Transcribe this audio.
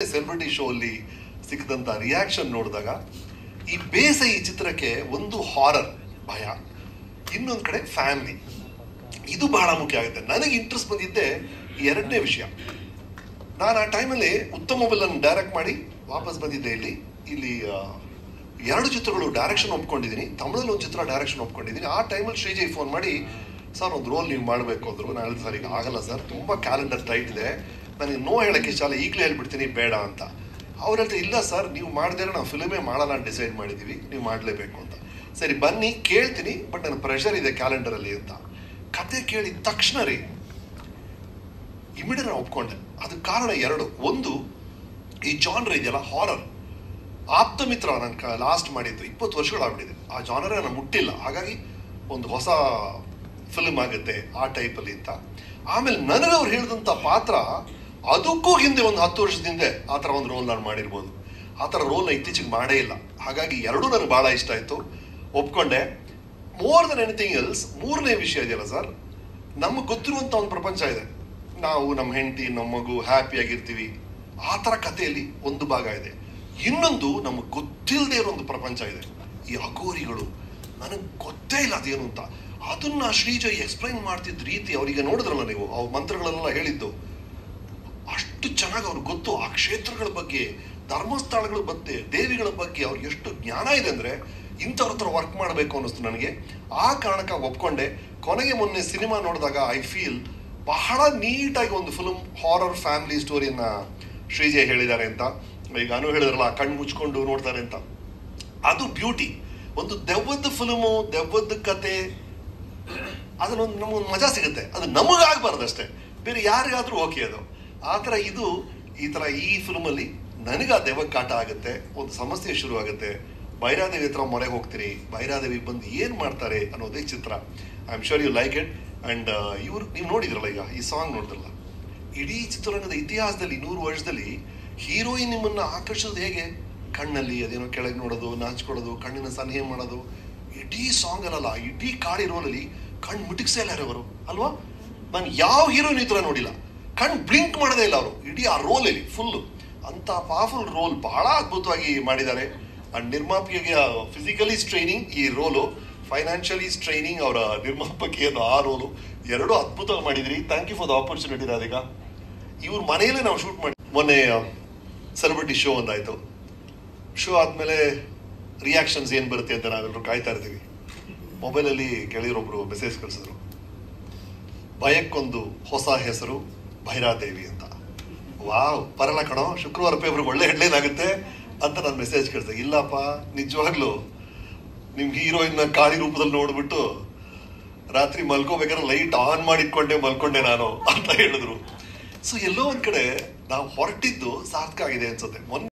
Celebrity show ಅಲ್ಲಿ ಸಿಕ್ಕದಂತ reaction ನೋಡಿದಾಗ ಈ ಬೇಸ ಈ ಚಿತ್ರಕ್ಕೆ ಒಂದು ಹಾರರ್ ಭಯ, ಇನ್ನೊಂದು ಕಡೆ ಫ್ಯಾಮಿಲಿ, ಇದು ಬಹಳ ಮುಖ್ಯ ಆಗುತ್ತೆ. ನನಗೆ ಇಂಟ್ರೆಸ್ಟ್ ಬಂದಿದ್ದೆ ಎರಡನೇ ವಿಷಯ. ನಾನು ಆ ಟೈಮಲ್ಲಿ ಉತ್ತಮ ವಿಲನ್ ಡೈರೆಕ್ಟ್ ಮಾಡಿ ವಾಪಸ್ ಬಂದಿದ್ದೆ. ಇಲ್ಲಿ ಎರಡು ಚಿತ್ರಗಳು ಡೈರೆಕ್ಷನ್ ಒಪ್ಕೊಂಡಿದ್ದೀನಿ, ತಮಿಳಲ್ಲಿ ಒಂದು ಚಿತ್ರ ಡೈರೆಕ್ಷನ್ ಒಪ್ಕೊಂಡಿದ್ದೀನಿ. ಆ ಟೈಮಲ್ಲಿ ಶ್ರೀಜಯ್ ಫೋನ್ ಮಾಡಿ, ಸರ್ ಒಂದು ರೋಲ್ ನೀವು ಮಾಡಬೇಕು ಅಂದರು. ನಾನು ಹೇಳಿದೆ, ಸರ್ ಈಗ ಆಗಲ್ಲ ಸರ್, ತುಂಬ ಕ್ಯಾಲೆಂಡರ್ ಟೈಟ್ ಇದೆ, ನನಗೆ ನೋ ಹೇಳೋಕ್ಕೆ ಇಷ್ಟ ಅಲ್ಲ, ಈಗಲೇ ಹೇಳ್ಬಿಡ್ತೀನಿ ಬೇಡ ಅಂತ. ಅವ್ರು ಹೇಳ್ತಾರೆ, ಇಲ್ಲ ಸರ್ ನೀವು ಮಾಡಿದ್ರೆ ನಾವು ಫಿಲ್ಮೇ ಮಾಡೋಣ ಡಿಸೈಡ್ ಮಾಡಿದ್ದೀವಿ, ನೀವು ಮಾಡಲೇಬೇಕು ಅಂತ. ಸರಿ ಬನ್ನಿ ಕೇಳ್ತೀನಿ, ಬಟ್ ನನ್ನ ಪ್ರೆಷರ್ ಇದೆ ಕ್ಯಾಲೆಂಡರಲ್ಲಿ ಅಂತ. ಕತೆ ಕೇಳಿದ ತಕ್ಷಣ ರೀ ಇಮಿಡಿಯೇಟ್ ನಾನು ಒಪ್ಕೊಂಡೆ. ಅದಕ್ಕೆ ಕಾರಣ ಎರಡು. ಒಂದು, ಈ ಜಾನರ್ ಇದೆಯಲ್ಲ ಹಾರರ್, ಆಪ್ತ ಮಿತ್ರ ನಾನು ಲಾಸ್ಟ್ ಮಾಡಿದ್ದು 20 ವರ್ಷಗಳಾಗ್ಬಿಟ್ಟಿದೆ. ಆ ಜಾನರೇ ನಾನು ಮುಟ್ಟಿಲ್ಲ, ಹಾಗಾಗಿ ಒಂದು ಹೊಸ ಫಿಲ್ಮ್ ಆಗುತ್ತೆ ಆ ಟೈಪಲ್ಲಿ ಅಂತ. ಆಮೇಲೆ ನನಗವ್ರು ಹೇಳಿದಂಥ ಪಾತ್ರ ಅದಕ್ಕೂ ಹಿಂದೆ ಒಂದು 10 ವರ್ಷದ ಹಿಂದೆ ಆ ಥರ ಒಂದು ರೋಲ್ ನಾನು ಮಾಡಿರ್ಬೋದು. ಆ ಥರ ರೋಲ್ನ ಇತ್ತೀಚೆಗೆ ಮಾಡೇ ಇಲ್ಲ. ಹಾಗಾಗಿ ಎರಡೂ ನನಗೆ ಭಾಳ ಇಷ್ಟ ಆಯಿತು, ಒಪ್ಕೊಂಡೆ. ಮೋರ್ ದನ್ ಎನಿಥಿಂಗ್ ಎಲ್ಸ್, ಮೂರನೇ ವಿಷಯ ಇದೆಯಲ್ಲ ಸರ್, ನಮಗೆ ಗೊತ್ತಿರುವಂಥ ಒಂದು ಪ್ರಪಂಚ ಇದೆ. ನಾವು ನಮ್ಮ ಹೆಂಡತಿ ನಮ್ಮ ಮಗು ಹ್ಯಾಪಿಯಾಗಿರ್ತೀವಿ, ಆ ಥರ ಕಥೆಯಲ್ಲಿ ಒಂದು ಭಾಗ ಇದೆ. ಇನ್ನೊಂದು ನಮಗೆ ಗೊತ್ತಿಲ್ಲದೆ ಇರೋ ಒಂದು ಪ್ರಪಂಚ ಇದೆ, ಈ ಅಘೋರಿಗಳು. ನನಗೆ ಗೊತ್ತೇ ಇಲ್ಲ ಅದೇನು ಅಂತ. ಅದನ್ನ ಶ್ರೀಜಯ್ ಎಕ್ಸ್ಪ್ಲೈನ್ ಮಾಡ್ತಿದ್ದ ರೀತಿ, ಅವರಿಗೆ ನೋಡಿದ್ರಲ್ಲ ನೀವು, ಅವ್ರ ಮಂತ್ರಗಳೆಲ್ಲ ಹೇಳಿದ್ದು ಅಷ್ಟು ಚೆನ್ನಾಗಿ ಅವ್ರಿಗೆ ಗೊತ್ತು. ಆ ಕ್ಷೇತ್ರಗಳ ಬಗ್ಗೆ, ಧರ್ಮಸ್ಥಳಗಳ ಬಗ್ಗೆ, ದೇವಿಗಳ ಬಗ್ಗೆ ಅವ್ರಿಗೆ ಎಷ್ಟು ಜ್ಞಾನ ಇದೆ ಅಂದರೆ ಇಂಥವ್ರ ಹತ್ರ ವರ್ಕ್ ಮಾಡಬೇಕು ಅನ್ನಿಸ್ತು ನನಗೆ. ಆ ಕಾರಣಕ್ಕೆ ಒಪ್ಕೊಂಡೆ. ಕೊನೆಗೆ ಮೊನ್ನೆ ಸಿನಿಮಾ ನೋಡಿದಾಗ ಐ ಫೀಲ್ ಬಹಳ ನೀಟಾಗಿ ಒಂದು ಫಿಲ್ಮ್ ಹಾರರ್ ಫ್ಯಾಮಿಲಿ ಸ್ಟೋರಿಯನ್ನ ಶ್ರೀಜಯ್ ಹೇಳಿದ್ದಾರೆ ಅಂತ. ಈಗ ಅನು ಹೇಳಿದ್ರಲ್ಲ, ಕಣ್ಣು ಮುಚ್ಕೊಂಡು ನೋಡ್ತಾರೆ ಅಂತ, ಅದು ಬ್ಯೂಟಿ. ಒಂದು ದೆವ್ವದ ಫಿಲ್ಮು, ದೆವ್ವದ ಕತೆ, ಅದನ್ನೊಂದು ನಮಗೊಂದು ಮಜಾ ಸಿಗುತ್ತೆ. ಅದು ನಮಗಾಗಬಾರ್ದು ಅಷ್ಟೇ, ಬೇರೆ ಯಾರಿಗಾದ್ರೂ ಓಕೆ ಅದು. ಆ ಥರ ಇದು ಈ ಫಿಲ್ಮಲ್ಲಿ ನನಗೆ ಆ ದೆವ್ವಕ್ಕೆ ಕಾಟ ಆಗುತ್ತೆ, ಒಂದು ಸಮಸ್ಯೆ ಶುರು ಆಗುತ್ತೆ. ಭೈರಾದೇವಿ ಹತ್ರ ಮೊರೆ ಹೋಗ್ತೀನಿ, ಭೈರಾದೇವಿ ಬಂದು ಏನು ಮಾಡ್ತಾರೆ ಅನ್ನೋದೇ ಚಿತ್ರ. I am sure you like it. And ನೀವು ನೋಡಿದ್ರಲ್ಲ, ಈಗ ಈ ಸಾಂಗ್ ನೋಡಿದ್ರಲ್ಲ, ಇಡೀ ಚಿತ್ರರಂಗದ ಇತಿಹಾಸದಲ್ಲಿ 100 ವರ್ಷದಲ್ಲಿ ಹೀರೋಯಿನ್ ನಿಮ್ಮನ್ನು ಆಕರ್ಷಿಸೋದು ಹೇಗೆ? ಕಣ್ಣಲ್ಲಿ ಅದೇನೋ ಕೆಳಗೆ ನೋಡೋದು, ನಾಚ್ಕೊಳ್ಳೋದು, ಕಣ್ಣಿನ ಸನ್ಹೆ ಮಾಡೋದು. ಇಡೀ ಸಾಂಗ್ ಅಲ್ಲಲ್ಲ, ಇಡೀ ಕಾಡಿ ರೋಲಲ್ಲಿ ಕಣ್ಣು ಮುಟಿಕ್ಸೇ ಇಲ್ಲ ಅವರು, ಅಲ್ವಾ? ನಾನು ಯಾವ ಹೀರೋಯಿನ್ ಈ ಥರ ನೋಡಿಲ್ಲ, ಕಣ್ಣು ಬ್ಲಿಂಕ್ ಮಾಡೋದೇ ಇಲ್ಲ ಅವರು ಇಡೀ ಆ ರೋಲಲ್ಲಿ ಫುಲ್ಲು. ಅಂಥ ಪವರ್ಫುಲ್ ರೋಲ್ ಬಹಳ ಅದ್ಭುತವಾಗಿ ಮಾಡಿದ್ದಾರೆ. ಅಂಡ್ ನಿರ್ಮಾಪಿಗೆ ಫಿಸಿಕಲಿ ಸ್ಟ್ರೈನಿಂಗ್ ಈ ರೋಲು, ಫೈನಾನ್ಷಿಯಲಿ ಸ್ಟ್ರೈನಿಂಗ್ ಅವರ ನಿರ್ಮಾಪಕಿಯ ಆ ರೋಲು, ಎರಡೂ ಅದ್ಭುತವಾಗಿ ಮಾಡಿದ್ರಿ. Thank you for the opportunity Radhika. ಇವ್ರ ಮನೆಯಲ್ಲೇ ನಾವು ಶೂಟ್ ಮಾಡಿ ಮೊನ್ನೆ ಸೆಲೆಬ್ರಿಟಿ ಶೋ ಒಂದಾಯಿತು. ಶೋ ಆದಮೇಲೆ ರಿಯಾಕ್ಷನ್ಸ್ ಏನು ಬರುತ್ತೆ ಅಂತ ನಾವೆಲ್ಲರೂ ಕಾಯ್ತಾ ಇರ್ತೀವಿ. ಮೊಬೈಲಲ್ಲಿ ಗೆಳೆಯರೊಬ್ಬರು ಮೆಸೇಜ್ ಕಳಿಸಿದ್ರು, ಭಯಕ್ಕೊಂದು ಹೊಸ ಹೆಸರು ಭೈರಾದೇವಿ ಅಂತ. ವಾವ್, ಪರಲ್ಲ ಕಣೋ, ಶುಕ್ರವಾರ ಪೇಪರ್ಗೆ ಒಳ್ಳೆ ಹೆಡ್ಲೈನ್ ಆಗುತ್ತೆ ಅಂತ ನಾನು ಮೆಸೇಜ್ ಕಳಿಸಿದೆ. ಇಲ್ಲಪ್ಪ, ನಿಜವಾಗ್ಲೂ ನಿಮ್ಗೆ ಹೀರೋಯಿನ್ನ ಕಾಳಿ ರೂಪದಲ್ಲಿ ನೋಡ್ಬಿಟ್ಟು ರಾತ್ರಿ ಮಲ್ಕೋಬೇಕಾದ್ರೆ ಲೈಟ್ ಆನ್ ಮಾಡಿಟ್ಕೊಂಡೆ ಮಲ್ಕೊಂಡೆ ನಾನು ಅಂತ ಹೇಳಿದ್ರು. ಸೊ ಎಲ್ಲೋ ಒಂದ್ ಕಡೆ ನಾವು ಹೊರಟಿದ್ದು ಸಾರ್ಥಕ ಆಗಿದೆ ಅನ್ಸುತ್ತೆ.